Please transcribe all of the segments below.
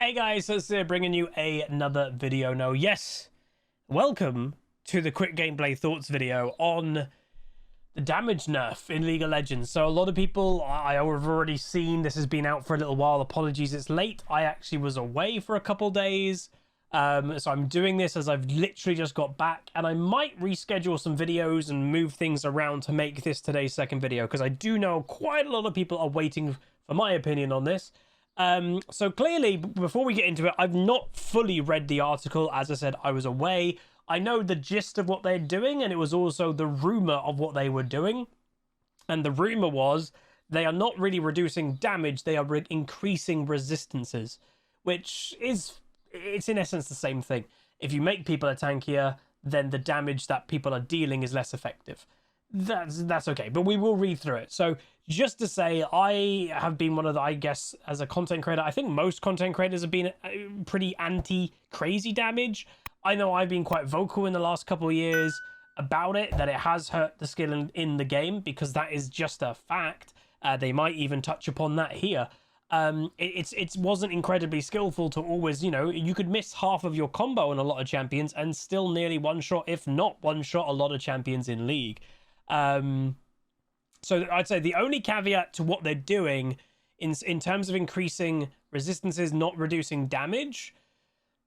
Hey guys, so bringing you another video now. Yes, welcome to the quick gameplay thoughts video on the damage nerf in League of Legends. So a lot of people I have already seen, this has been out for a little while. Apologies, it's late. I actually was away for a couple days. So I'm doing this as I've literally just got back, and I might reschedule some videos and move things around to make this today's second video, because I do know quite a lot of people are waiting for my opinion on this. So clearly, before we get into it, I've not fully read the article. As I said, I was away. I know the gist of what they're doing, and it was also the rumor of what they were doing. And the rumor was they are not really reducing damage, they are increasing resistances, which is, it's in essence the same thing. If you make people tankier, then the damage that people are dealing is less effective. That's okay, but we will read through it. So just to say, I have been one of the, I guess, as a content creator, I think most content creators have been pretty anti-crazy damage. I know I've been quite vocal in the last couple of years about it, that it has hurt the skill in the game, because that is just a fact. They might even touch upon that here. It wasn't incredibly skillful to always, you know, you could miss half of your combo on a lot of champions and still nearly one shot, if not one shot, a lot of champions in League. So I'd say the only caveat to what they're doing in terms of increasing resistances, not reducing damage,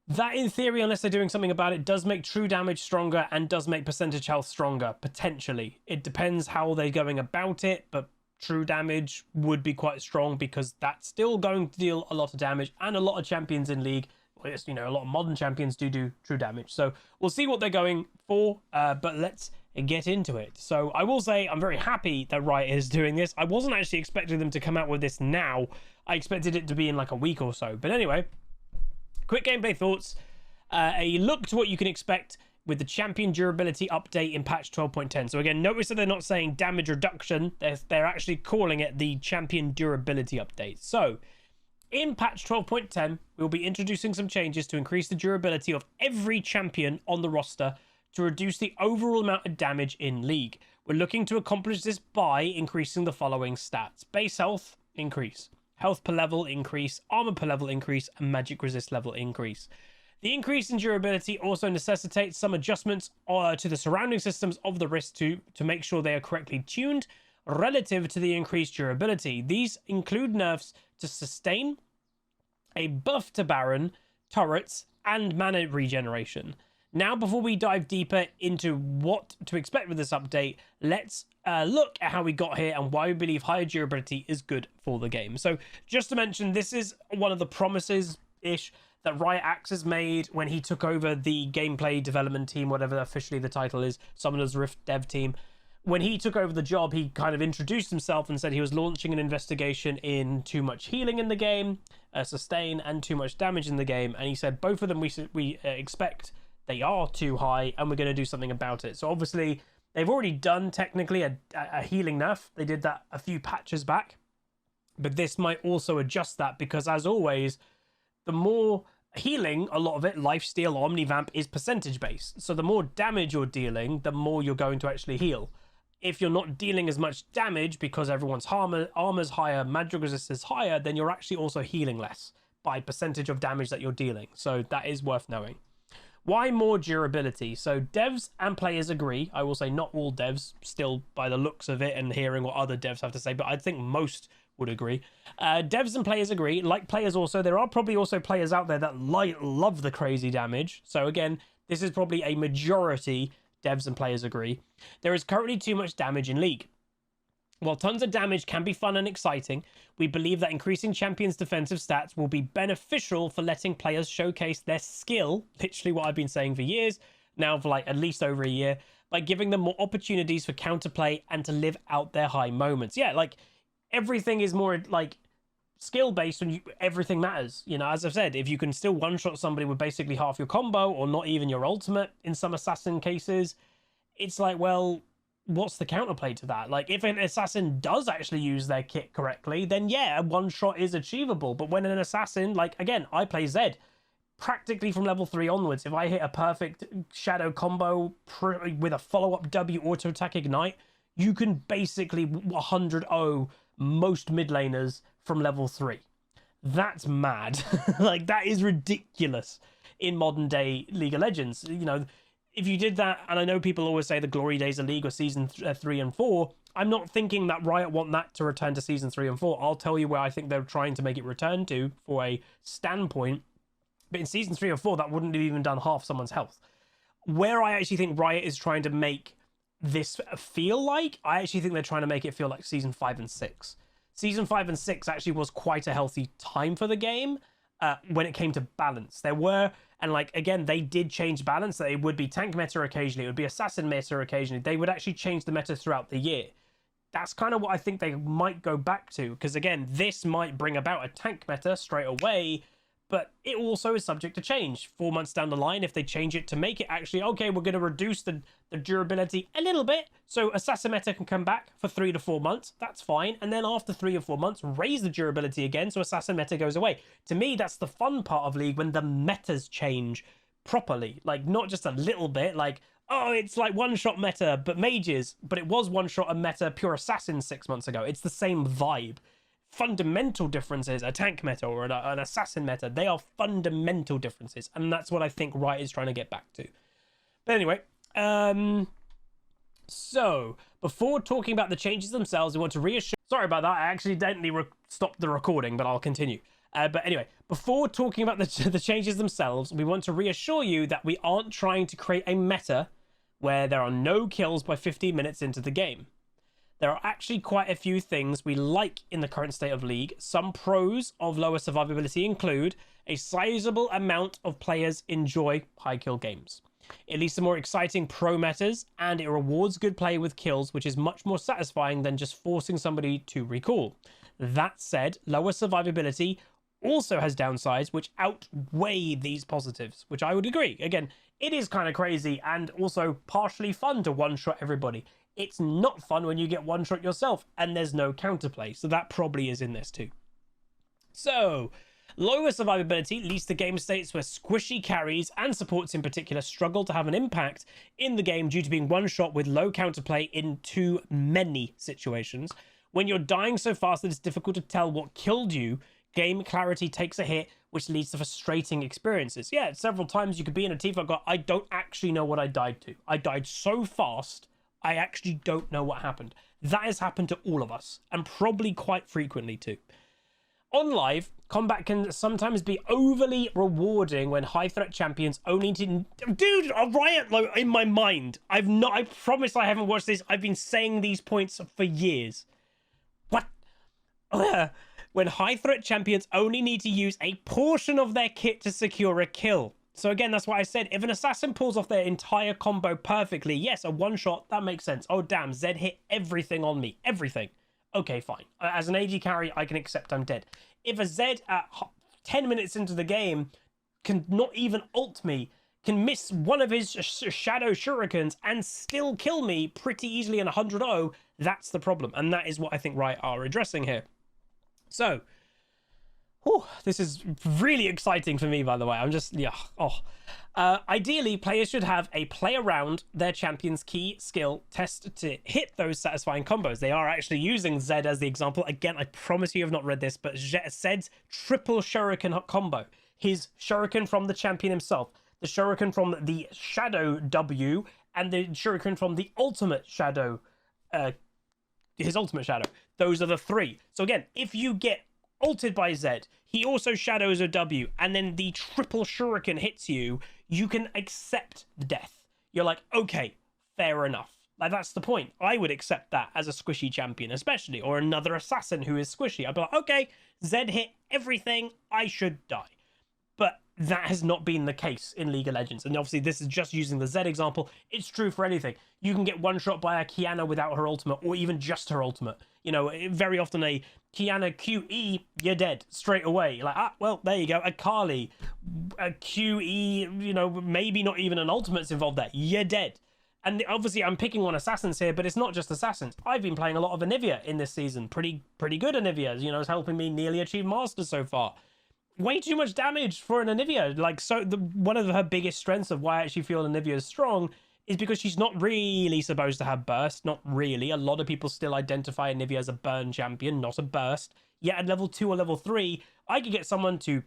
that in theory, unless they're doing something about it, does make true damage stronger and does make percentage health stronger, potentially. It depends how they're going about it, but true damage would be quite strong, because that's still going to deal a lot of damage, and a lot of champions in League, you know, a lot of modern champions do true damage. So we'll see what they're going for, but let's get into it. So I will say I'm very happy that Riot is doing this. I wasn't actually expecting them to come out with this now. I expected it to be in like a week or so. But anyway, quick gameplay thoughts. A look to what you can expect with the champion durability update in patch 12.10. So again, notice that they're not saying damage reduction. They're actually calling it the champion durability update. So in patch 12.10, we'll be introducing some changes to increase the durability of every champion on the roster to reduce the overall amount of damage in League. We're looking to accomplish this by increasing the following stats: base health, increase; health per level, increase; armor per level, increase; and magic resist level, increase. The increase in durability also necessitates some adjustments to the surrounding systems of the wrist to make sure they are correctly tuned relative to the increased durability. These include nerfs to sustain, a buff to Baron, turrets, and mana regeneration. Now, before we dive deeper into what to expect with this update, let's look at how we got here and why we believe higher durability is good for the game. So just to mention, this is one of the promises-ish that Riot Axis made when he took over the gameplay development team, whatever officially the title is, Summoner's Rift dev team. When he took over the job, he kind of introduced himself and said he was launching an investigation in too much healing in the game, sustain, and too much damage in the game. And he said both of them we expect they are too high, and we're going to do something about it. So obviously, they've already done technically a healing nerf. They did that a few patches back, but this might also adjust that, because as always, the more healing, a lot of it, lifesteal, omnivamp, is percentage based. So the more damage you're dealing, the more you're going to actually heal. If you're not dealing as much damage because everyone's armor's higher, magic resist is higher, then you're actually also healing less by percentage of damage that you're dealing. So that is worth knowing. Why more durability? So devs and players agree. I will say not all devs, still by the looks of it and hearing what other devs have to say, but I think most would agree. Devs and players agree. Like players also, there are probably also players out there that love the crazy damage. So again, this is probably a majority devs and players agree. There is currently too much damage in League. While tons of damage can be fun and exciting, we believe that increasing champions' defensive stats will be beneficial for letting players showcase their skill, literally what I've been saying for years, now for like at least over a year, by giving them more opportunities for counterplay and to live out their high moments. Yeah, like everything is more like skill-based and everything matters. You know, as I've said, if you can still one-shot somebody with basically half your combo or not even your ultimate in some assassin cases, it's like, well, what's the counterplay to that? Like, if an assassin does actually use their kit correctly, then yeah, one shot is achievable. But when an assassin, like, again, I play Zed practically from level 3 onwards, if I hit a perfect shadow combo with a follow-up W auto attack ignite, you can basically 100-0 most mid laners from level 3. That's mad. Like, that is ridiculous in modern day League of Legends. You know, if you did that, and I know people always say the glory days of League or season 3 and 4, I'm not thinking that Riot want that to return to season 3 and 4. I'll tell you where I think they're trying to make it return to for a standpoint. But in season 3 or 4, that wouldn't have even done half someone's health. Where I actually think Riot is trying to make this feel like, I actually think they're trying to make it feel like season 5 and 6. Season 5 and 6 actually was quite a healthy time for the game when it came to balance. There were, and like, again, they did change balance. It would be tank meta occasionally, it would be assassin meta occasionally. They would actually change the meta throughout the year. That's kind of what I think they might go back to, because again, this might bring about a tank meta straight away, but it also is subject to change 4 months down the line. If they change it to make it actually, okay, we're going to reduce the durability a little bit, so assassin meta can come back for 3 to 4 months, that's fine. And then after 3 or 4 months, raise the durability again, so assassin meta goes away. To me, that's the fun part of League, when the metas change properly. Like, not just a little bit, like, oh, it's like one-shot meta, but mages, but it was one-shot and meta pure assassins 6 months ago. It's the same vibe. Fundamental differences, a tank meta or an assassin meta, they are fundamental differences, and that's what I think Riot is trying to get back to. But anyway, so before talking about the changes themselves, we want to reassure, sorry about that, I accidentally stopped the recording, but I'll continue. But anyway, before talking about the changes themselves, we want to reassure you that we aren't trying to create a meta where there are no kills by 15 minutes into the game. There are actually quite a few things we like in the current state of League. Some pros of lower survivability include a sizable amount of players enjoy high kill games. It leads to more exciting pro metas, and it rewards good play with kills, which is much more satisfying than just forcing somebody to recall. That said, lower survivability also has downsides which outweigh these positives, which I would agree. Again, it is kind of crazy and also partially fun to one-shot everybody. It's not fun when you get one-shot yourself and there's no counterplay, so that probably is in this too. So, lower survivability leads to game states where squishy carries and supports in particular struggle to have an impact in the game due to being one-shot with low counterplay in too many situations. When you're dying so fast that it's difficult to tell what killed you, game clarity takes a hit, which leads to frustrating experiences. Yeah, several times you could be in a team where I don't actually know what I died to. I died so fast, I actually don't know what happened. That has happened to all of us, and probably quite frequently too. On live, combat can sometimes be overly rewarding when high threat champions only to... Dude, a Riot in my mind. I promise I haven't watched this. I've been saying these points for years. What? When high threat champions only need to use a portion of their kit to secure a kill. So again, that's why I said, if an assassin pulls off their entire combo perfectly, yes, a one-shot, that makes sense. Oh, damn, Zed hit everything on me. Everything. Okay, fine. As an AD carry, I can accept I'm dead. If a Zed at 10 minutes into the game can not even ult me, can miss one of his shadow shurikens and still kill me pretty easily in 100-0, that's the problem. And that is what I think Riot are addressing here. So, this is really exciting for me, by the way. I'm just, yeah, ideally, players should have a play around their champion's key skill test to hit those satisfying combos. They are actually using Zed as the example. Again, I promise you have not read this, but Zed's triple shuriken combo. His shuriken from the champion himself, the shuriken from the shadow W, and the shuriken from the ultimate shadow, his ultimate shadow. Those are the three. So again, if you get ulted by Zed, he also shadows a W, and then the triple shuriken hits you, you can accept the death. You're like, okay, fair enough. Like, that's the point. I would accept that as a squishy champion, especially, or another assassin who is squishy. I'd be like, okay, Zed hit everything, I should die. But that has not been the case in League of Legends. And obviously, this is just using the Zed example. It's true for anything. You can get one shot by a Kiana without her ultimate, or even just her ultimate. You know, very often a Kiana QE, you're dead straight away. Like, well, there you go. A Kali, a QE, you know, maybe not even an ultimate's involved there. You're dead. And obviously, I'm picking on assassins here, but it's not just assassins. I've been playing a lot of Anivia in this season. Pretty good Anivia. You know, it's helping me nearly achieve Master so far. Way too much damage for an Anivia. Like, so one of her biggest strengths of why I actually feel Anivia is strong is because she's not really supposed to have burst. Not really. A lot of people still identify Anivia as a burn champion, not a burst. Yet at level 2 or level 3, I could get someone to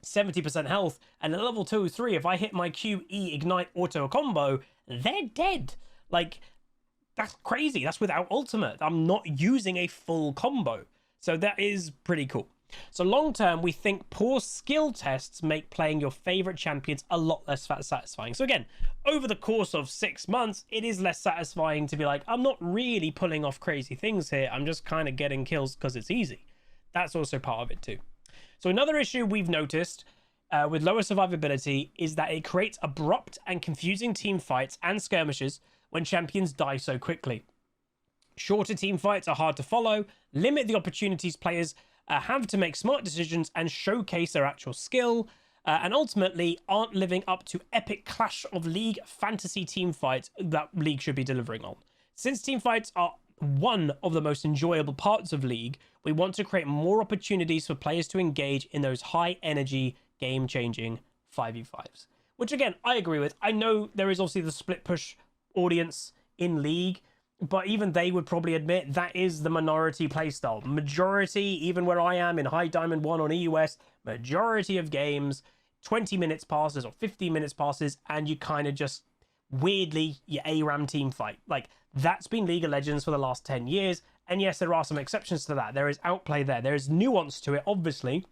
70% health, and at level 2 or 3, if I hit my Q, E, Ignite, auto combo, they're dead. Like, that's crazy. That's without ultimate. I'm not using a full combo. So that is pretty cool. So long term, we think poor skill tests make playing your favorite champions a lot less satisfying. So again, over the course of 6 months, it is less satisfying to be like, I'm not really pulling off crazy things here. I'm just kind of getting kills because it's easy. That's also part of it too. So another issue we've noticed with lower survivability is that it creates abrupt and confusing team fights and skirmishes when champions die so quickly. Shorter team fights are hard to follow, limit the opportunities players have to make smart decisions and showcase their actual skill, and ultimately aren't living up to epic Clash of League fantasy team fights that League should be delivering on. Since team fights are one of the most enjoyable parts of League, we want to create more opportunities for players to engage in those high energy, game-changing 5v5s. Which again, I agree with. I know there is obviously the split push audience in League, but even they would probably admit that is the minority playstyle. Majority, even where I am in High Diamond 1 on EUS, majority of games, 20 minutes passes or 15 minutes passes, and you kind of just weirdly, you ARAM team fight. Like, that's been League of Legends for the last 10 years. And yes, there are some exceptions to that. There is outplay there. There is nuance to it, obviously.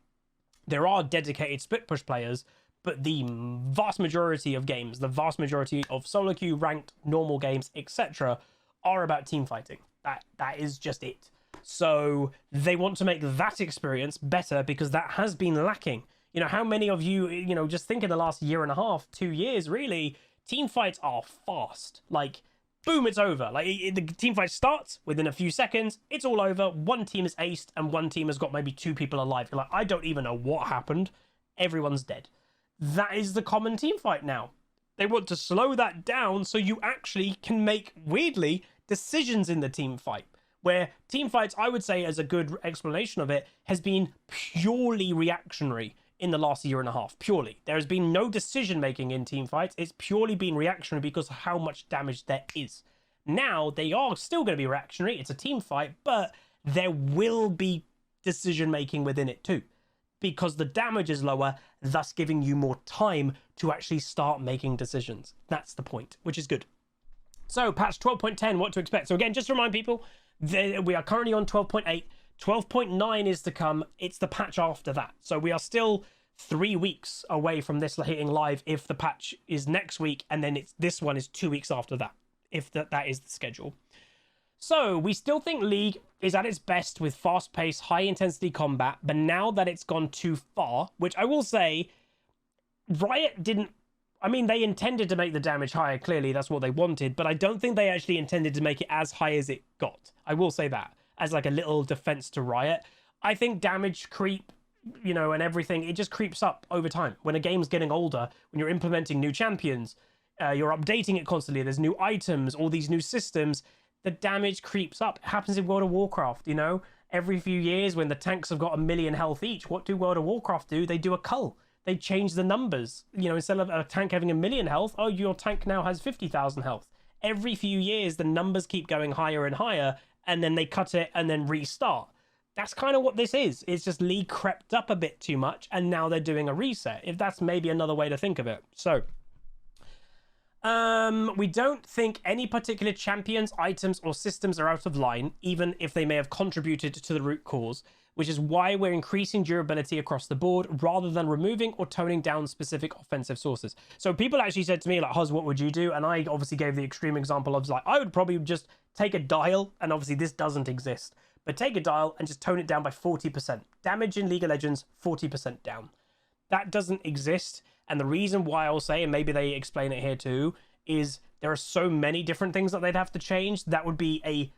There are dedicated split push players, but the vast majority of games, the vast majority of solo queue, ranked, normal games, etc., are about team fighting. That is just it. So they want to make that experience better because that has been lacking. You know, how many of you, you know, just think in the last year and a half, 2 years, really, team fights are fast. Like, boom, it's over. Like, the team fight starts within a few seconds, it's all over. One team is aced and one team has got maybe 2 people alive. You're like, I don't even know what happened. Everyone's dead. That is the common team fight now. They want to slow that down so you actually can make, weirdly, decisions in the team fight. Where team fights, I would say, as a good explanation of it, has been purely reactionary in the last year and a half. Purely. There has been no decision making in team fights. It's purely been reactionary because of how much damage there is. Now, they are still going to be reactionary. It's a team fight, but there will be decision making within it too, because the damage is lower, thus giving you more time to actually start making decisions. That's the point, which is good. So patch 12.10, what to expect. So again, just to remind people, we are currently on 12.8. 12.9 is to come. It's the patch after that. So we are still 3 weeks away from this hitting live if the patch is next week, and then this one is 2 weeks after that, if that is the schedule. So we still think League is at its best with fast-paced, high-intensity combat, but now that it's gone too far, which I will say, Riot didn't... I mean, they intended to make the damage higher, clearly, that's what they wanted, but I don't think they actually intended to make it as high as it got. I will say that, as like a little defense to Riot. I think damage creep, you know, and everything, it just creeps up over time. When a game's getting older, when you're implementing new champions, you're updating it constantly, there's new items, all these new systems, the damage creeps up. It happens in World of Warcraft, you know? Every few years when the tanks have got 1 million health each, what do World of Warcraft do? They do a cull. They change the numbers. You know, instead of a tank having 1 million health, oh, your tank now has 50,000 health. Every few years, the numbers keep going higher and higher, and then they cut it and then restart. That's kind of what this is. It's just League crept up a bit too much, and now they're doing a reset, if that's maybe another way to think of it. So, we don't think any particular champions, items, or systems are out of line, even if they may have contributed to the root cause, which is why we're increasing durability across the board rather than removing or toning down specific offensive sources. So people actually said to me, like, Huz, what would you do? And I obviously gave the extreme example of, like, I would probably just take a dial, and obviously this doesn't exist, but take a dial and just tone it down by 40%. Damage in League of Legends, 40% down. That doesn't exist. And the reason why I'll say, and maybe they explain it here too, is there are so many different things that they'd have to change. That would be a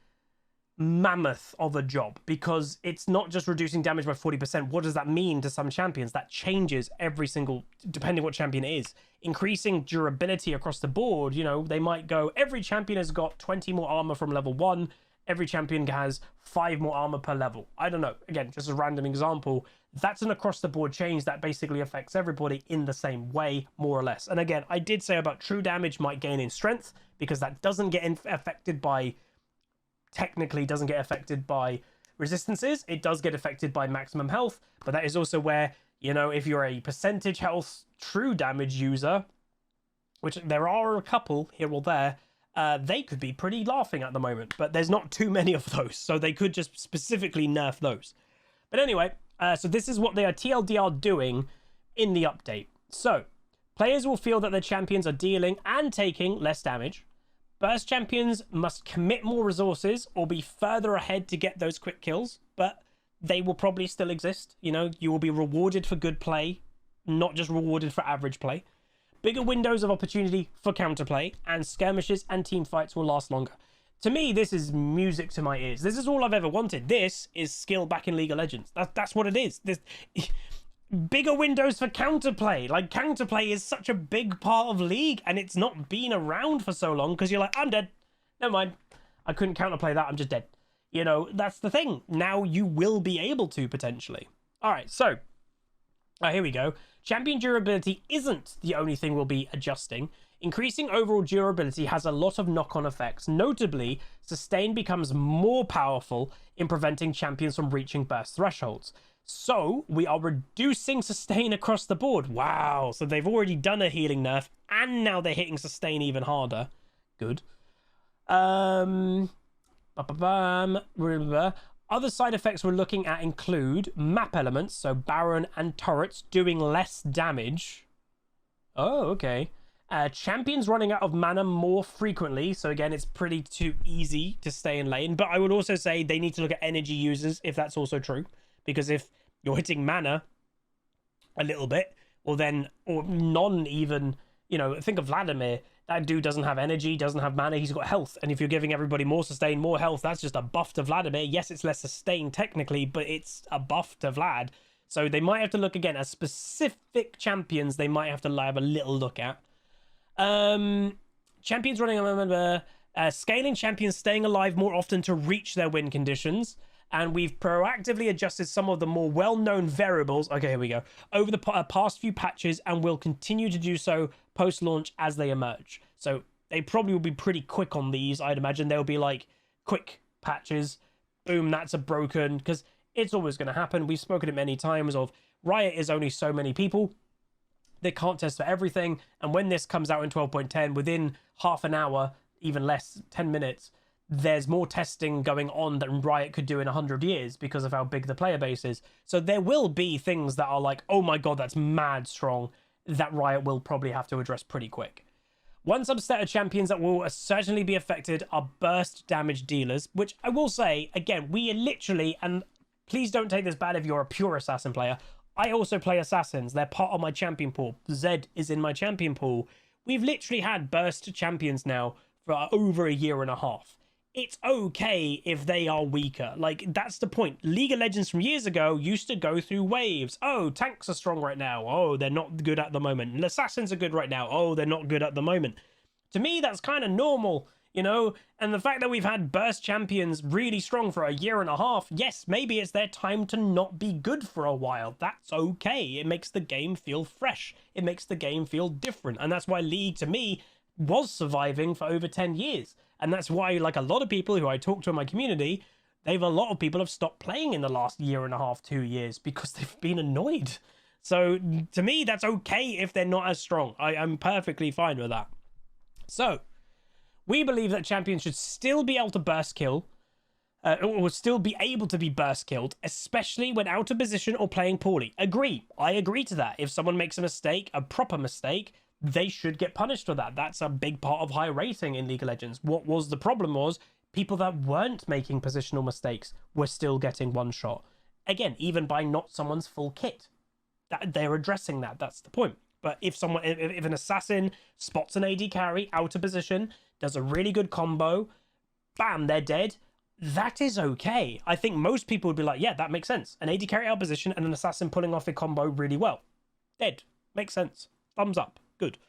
mammoth of a job, because it's not just reducing damage by 40%. What does that mean to some champions? That changes every single, depending what champion it is. Increasing durability across the board, you know, they might go, every champion has got 20 more armor from level 1. Every champion has 5 more armor per level. I don't know. Again, just a random example. That's an across-the-board change that basically affects everybody in the same way, more or less. And again, I did say about true damage might gain in strength, because that doesn't get affected by... technically doesn't get affected by resistances, it does get affected by maximum health, but that is also where, you know, if you're a percentage health true damage user, which there are a couple here or there, they could be pretty laughing at the moment, but there's not too many of those, so they could just specifically nerf those. But anyway, so this is what they are TLDR doing in the update. So, players will feel that their champions are dealing and taking less damage. Burst champions must commit more resources or be further ahead to get those quick kills, but they will probably still exist. You know, you will be rewarded for good play, not just rewarded for average play. Bigger windows of opportunity for counterplay, and skirmishes and team fights will last longer. To me, this is music to my ears. This is all I've ever wanted. This is skill back in League of Legends. That's what it is. This bigger windows for counterplay. Like, counterplay is such a big part of League, and it's not been around for so long because you're like, I'm dead. Never mind. I couldn't counterplay that. I'm just dead. You know, that's the thing. Now you will be able to, potentially. All right, so here we go. Champion durability isn't the only thing we'll be adjusting. Increasing overall durability has a lot of knock-on effects. Notably, sustain becomes more powerful in preventing champions from reaching burst thresholds. So, we are reducing sustain across the board. Wow, so they've already done a healing nerf, and now they're hitting sustain even harder. Good. Other side effects we're looking at include map elements, so Baron and turrets doing less damage. Oh, okay. Champions running out of mana more frequently, so again, it's pretty too easy to stay in lane. But I would also say they need to look at energy users, if that's also true. Because if you're hitting mana a little bit, or none even, you know, think of Vladimir. That dude doesn't have energy, doesn't have mana, he's got health. And if you're giving everybody more sustain, more health, that's just a buff to Vladimir. Yes, it's less sustain technically, but it's a buff to Vlad. So they might have to look again at specific champions they might have to have a little look at. Champions running, scaling champions staying alive more often to reach their win conditions. And we've proactively adjusted some of the more well-known variables, okay, here we go, over the past few patches, and will continue to do so post-launch as they emerge. So they probably will be pretty quick on these, I'd imagine. They'll be like quick patches, boom, that's a broken, because it's always going to happen. We've spoken it many times of Riot is only so many people. They can't test for everything, and when this comes out in 12.10, within half an hour, even less, 10 minutes, there's more testing going on than Riot could do in 100 years because of how big the player base is. So there will be things that are like, oh my god, that's mad strong, that Riot will probably have to address pretty quick. One subset of champions that will certainly be affected are burst damage dealers, which I will say, again, we literally, and please don't take this bad if you're a pure assassin player, I also play assassins. They're part of my champion pool. Zed is in my champion pool. We've literally had burst champions now for over a year and a half. It's okay if they are weaker. Like, that's the point. League of Legends from years ago used to go through waves. Oh, tanks are strong right now. Oh, they're not good at the moment. Assassins are good right now. Oh, they're not good at the moment. To me, that's kind of normal, you know? And the fact that we've had burst champions really strong for a year and a half, yes, maybe it's their time to not be good for a while. That's okay. It makes the game feel fresh. It makes the game feel different. And that's why League, to me, was surviving for over 10 years. And that's why, like, a lot of people who I talk to in my community, a lot of people have stopped playing in the last year and a half, 2 years, because they've been annoyed. So to me, that's okay if they're not as strong. I'm perfectly fine with that. So we believe that champions should still be able to burst kill, or still be able to be burst killed, especially when out of position or playing poorly. Agree. I agree to that. If someone makes a mistake, a proper mistake, they should get punished for that. That's a big part of high rating in League of Legends. What was the problem was people that weren't making positional mistakes were still getting one shot. Again, even by not someone's full kit. They're addressing that. That's the point. But if an assassin spots an AD carry out of position, does a really good combo, bam, they're dead. That is okay. I think most people would be like, yeah, that makes sense. An AD carry out of position and an assassin pulling off a combo really well. Dead. Makes sense. Thumbs up. Good.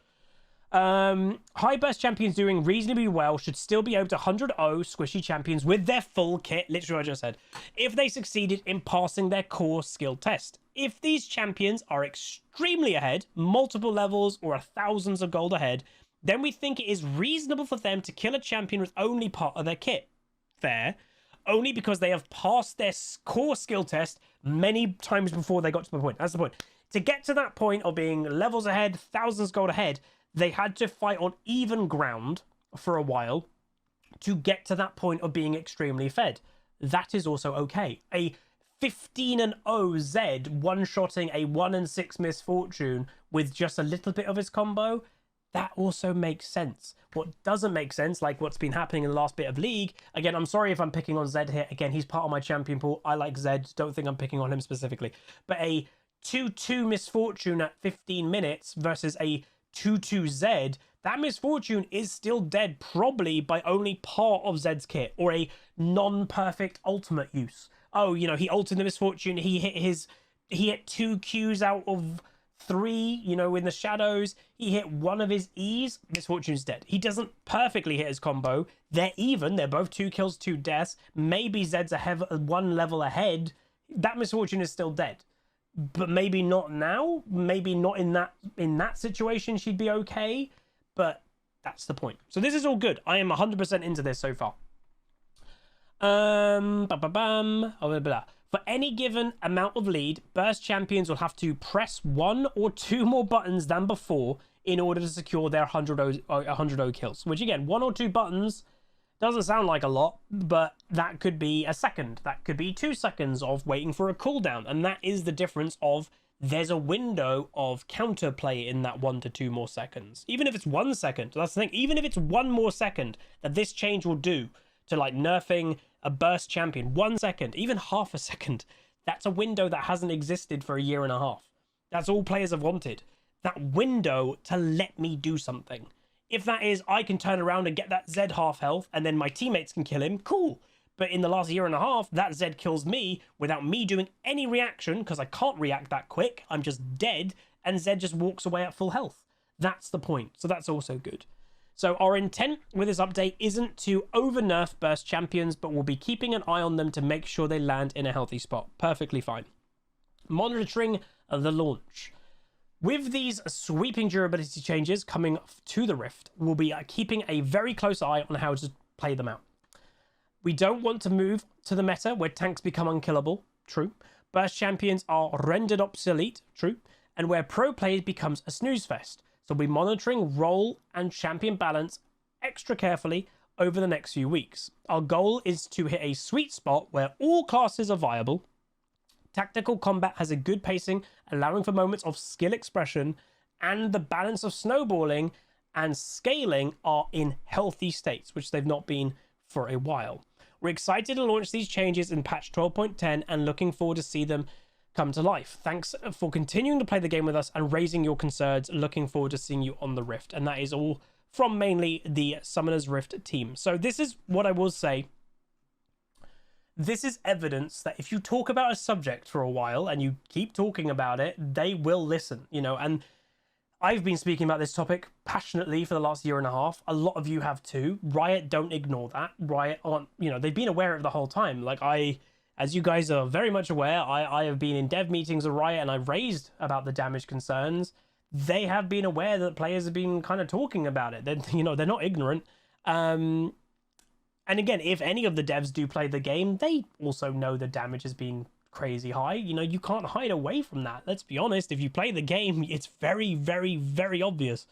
High burst champions doing reasonably well should still be able to 100-0 squishy champions with their full kit, literally what I just said, if they succeeded in passing their core skill test. If these champions are extremely ahead, multiple levels or thousands of gold ahead, then we think it is reasonable for them to kill a champion with only part of their kit. Fair. only because they have passed their core skill test many times before they got to the point. That's the point. To get to that point of being levels ahead, thousands gold ahead, they had to fight on even ground for a while to get to that point of being extremely fed. That is also okay. A 15-0 Zed one-shotting a 1-6 Misfortune with just a little bit of his combo, that also makes sense. What doesn't make sense, like what's been happening in the last bit of League, again, I'm sorry if I'm picking on Zed here. Again, he's part of my champion pool. I like Zed. Don't think I'm picking on him specifically. But a 2-2 Misfortune at 15 minutes versus a 2-2 Zed, that Misfortune is still dead probably by only part of Zed's kit, or a non-perfect ultimate use. Oh, you know, he ulted the Misfortune, he hit 2 Qs out of 3, you know, in the shadows. He hit one of his E's, Misfortune's dead. He doesn't perfectly hit his combo. They're even, they're both 2 kills, 2 deaths. Maybe Zed's one level ahead. That Misfortune is still dead. But maybe not now. Maybe not in that situation she'd be okay. But that's the point. So this is all good. I am 100% into this so far. For any given amount of lead, burst champions will have to press 1 or 2 more buttons than before in order to secure their 100 kills. Which again, 1 or 2 buttons doesn't sound like a lot, but that could be a second. That could be 2 seconds of waiting for a cooldown. And that is the difference of there's a window of counterplay in that 1 to 2 more seconds. Even if it's 1 second, that's the thing. Even if it's 1 more second that this change will do to like nerfing a burst champion, 1 second, even half a second, that's a window that hasn't existed for a year and a half. That's all players have wanted. That window to let me do something. If that is, I can turn around and get that Zed half health and then my teammates can kill him, cool. But in the last year and a half, that Zed kills me without me doing any reaction because I can't react that quick. I'm just dead and Zed just walks away at full health. That's the point. So that's also good. So our intent with this update isn't to over-nerf burst champions, but we'll be keeping an eye on them to make sure they land in a healthy spot. Perfectly fine. Monitoring the launch. With these sweeping durability changes coming to the Rift, we'll be keeping a very close eye on how to play them out. We don't want to move to the meta where tanks become unkillable. True. Burst champions are rendered obsolete. True. And where pro play becomes a snooze fest. So we'll be monitoring role and champion balance extra carefully over the next few weeks. Our goal is to hit a sweet spot where all classes are viable. Tactical combat has a good pacing, allowing for moments of skill expression, and the balance of snowballing and scaling are in healthy states, which they've not been for a while. We're excited to launch these changes in patch 12.10 and looking forward to see them come to life. Thanks for continuing to play the game with us and raising your concerns. Looking forward to seeing you on the Rift. And that is all from mainly the Summoners Rift team. So this is what I will say. This is evidence that if you talk about a subject for a while and you keep talking about it, they will listen, you know. And I've been speaking about this topic passionately for the last year and a half. A lot of you have too. Riot don't ignore that. Riot aren't, you know, they've been aware of it the whole time. Like as you guys are very much aware, I have been in dev meetings of Riot and I've raised about the damage concerns. They have been aware that players have been kind of talking about it. You know, they're not ignorant. And again, if any of the devs do play the game, they also know the damage has been crazy high. You know, you can't hide away from that. Let's be honest. If you play the game, it's very, very, very obvious.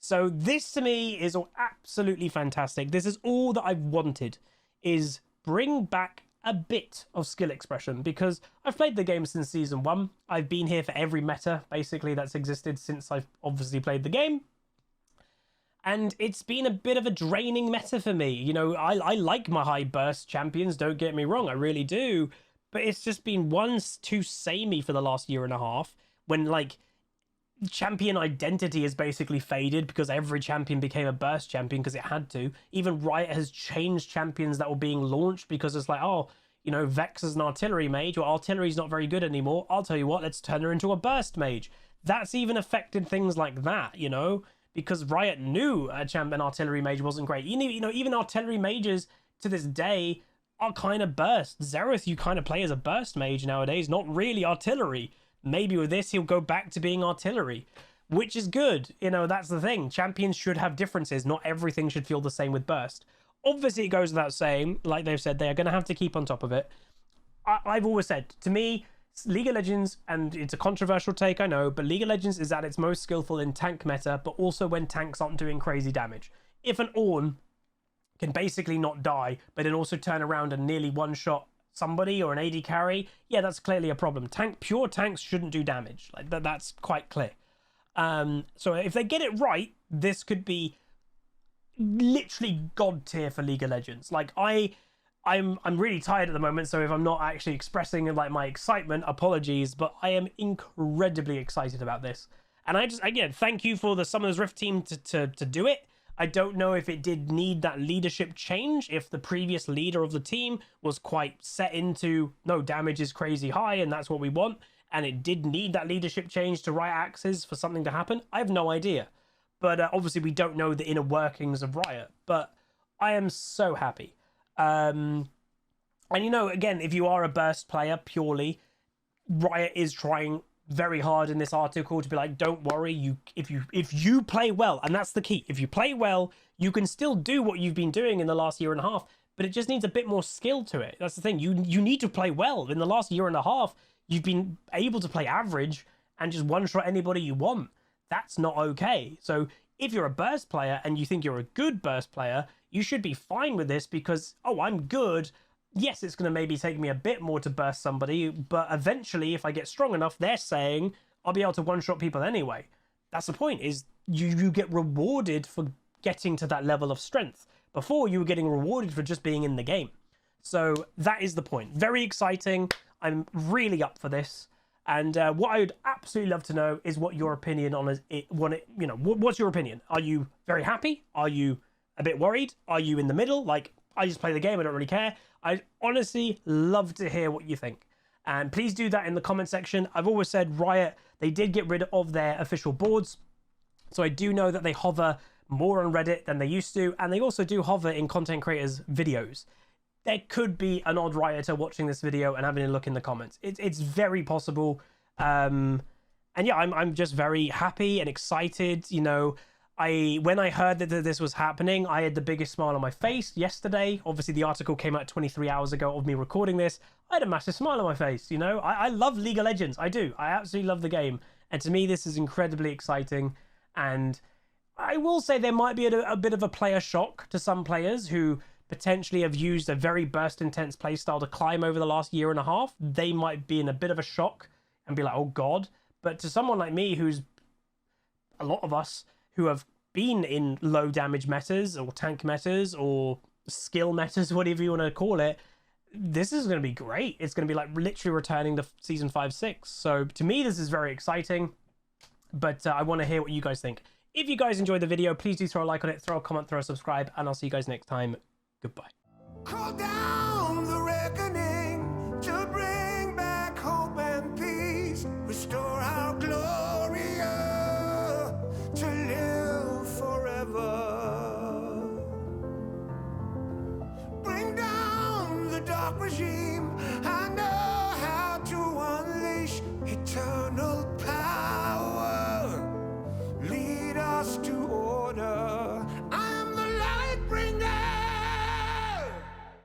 So this to me is absolutely fantastic. This is all that I've wanted, is bring back a bit of skill expression, because I've played the game since season 1. I've been here for every meta basically that's existed since I've obviously played the game, and it's been a bit of a draining meta for me. You know, I like my high burst champions, don't get me wrong, I really do, but it's just been too samey for the last year and a half, when like champion identity has basically faded because every champion became a burst champion because it had to. Even Riot has changed champions that were being launched because it's like, oh, you know, Vex is an artillery mage, or artillery's not very good anymore. I'll tell you what, let's turn her into a burst mage. That's even affected things like that, you know, because Riot knew an artillery mage wasn't great. You know, even artillery mages to this day are kind of burst. Xerath you kind of play as a burst mage nowadays, not really artillery. Maybe with this, he'll go back to being artillery, which is good. You know, that's the thing. Champions should have differences. Not everything should feel the same with burst. Obviously, it goes without saying, like they've said, they are going to have to keep on top of it. I've always said, to me, League of Legends, and it's a controversial take, I know, but League of Legends is at its most skillful in tank meta, but also when tanks aren't doing crazy damage. If an Ornn can basically not die, but then also turn around and nearly one-shot somebody or an AD carry, yeah, that's clearly a problem. Pure tanks shouldn't do damage. Like that's quite clear. So if they get it right, this could be literally god tier for League of Legends. Like I'm really tired at the moment, so if I'm not actually expressing like my excitement, apologies, but I am incredibly excited about this. And I just, again, thank you for the Summoner's Rift team to do it. I don't know if it did need that leadership change, if the previous leader of the team was quite set into, no, damage is crazy high and that's what we want, and it did need that leadership change to Riot Axes for something to happen. I have no idea. But obviously we don't know the inner workings of Riot, but I am so happy. And you know, again, if you are a burst player purely, Riot is trying very hard in this article to be like, don't worry, if you play well, and that's the key, if you play well, you can still do what you've been doing in the last year and a half, but it just needs a bit more skill to it. That's the thing. You need to play well. In the last year and a half, you've been able to play average and just one-shot anybody you want. That's not okay. So if you're a burst player and you think you're a good burst player, you should be fine with this because, oh, I'm good. Yes, it's going to maybe take me a bit more to burst somebody, but eventually, if I get strong enough, they're saying I'll be able to one-shot people anyway. That's the point, is you get rewarded for getting to that level of strength. Before, you were getting rewarded for just being in the game. So that is the point. Very exciting. I'm really up for this. And what I would absolutely love to know is what your opinion on it. You know, what's your opinion? Are you very happy? Are you a bit worried? Are you in the middle? Like, I just play the game, I don't really care. I'd honestly love to hear what you think. And please do that in the comment section. I've always said Riot, they did get rid of their official boards. So I do know that they hover more on Reddit than they used to. And they also do hover in content creators' videos. There could be an odd Rioter watching this video and having a look in the comments. It's very possible. And yeah, I'm just very happy and excited. You know, when I heard that this was happening, I had the biggest smile on my face yesterday. Obviously, the article came out 23 hours ago of me recording this. I had a massive smile on my face, you know? I love League of Legends. I do. I absolutely love the game. And to me, this is incredibly exciting. And I will say there might be a bit of a player shock to some players who potentially have used a very burst intense playstyle to climb over the last year and a half. They might be in a bit of a shock and be like, oh God. But to someone like me, who's a lot of us who have been in low damage metas or tank metas or skill metas, whatever you want to call it, this is going to be great. It's going to be like literally returning to season 5-6. So to me, this is very exciting, but I want to hear what you guys think. If you guys enjoyed the video, please do throw a like on it, throw a comment, throw a subscribe, and I'll see you guys next time. Goodbye. Call down the reckoning to bring back hope and peace, restore our glory to live forever. Bring down the dark regime. I know how to unleash eternal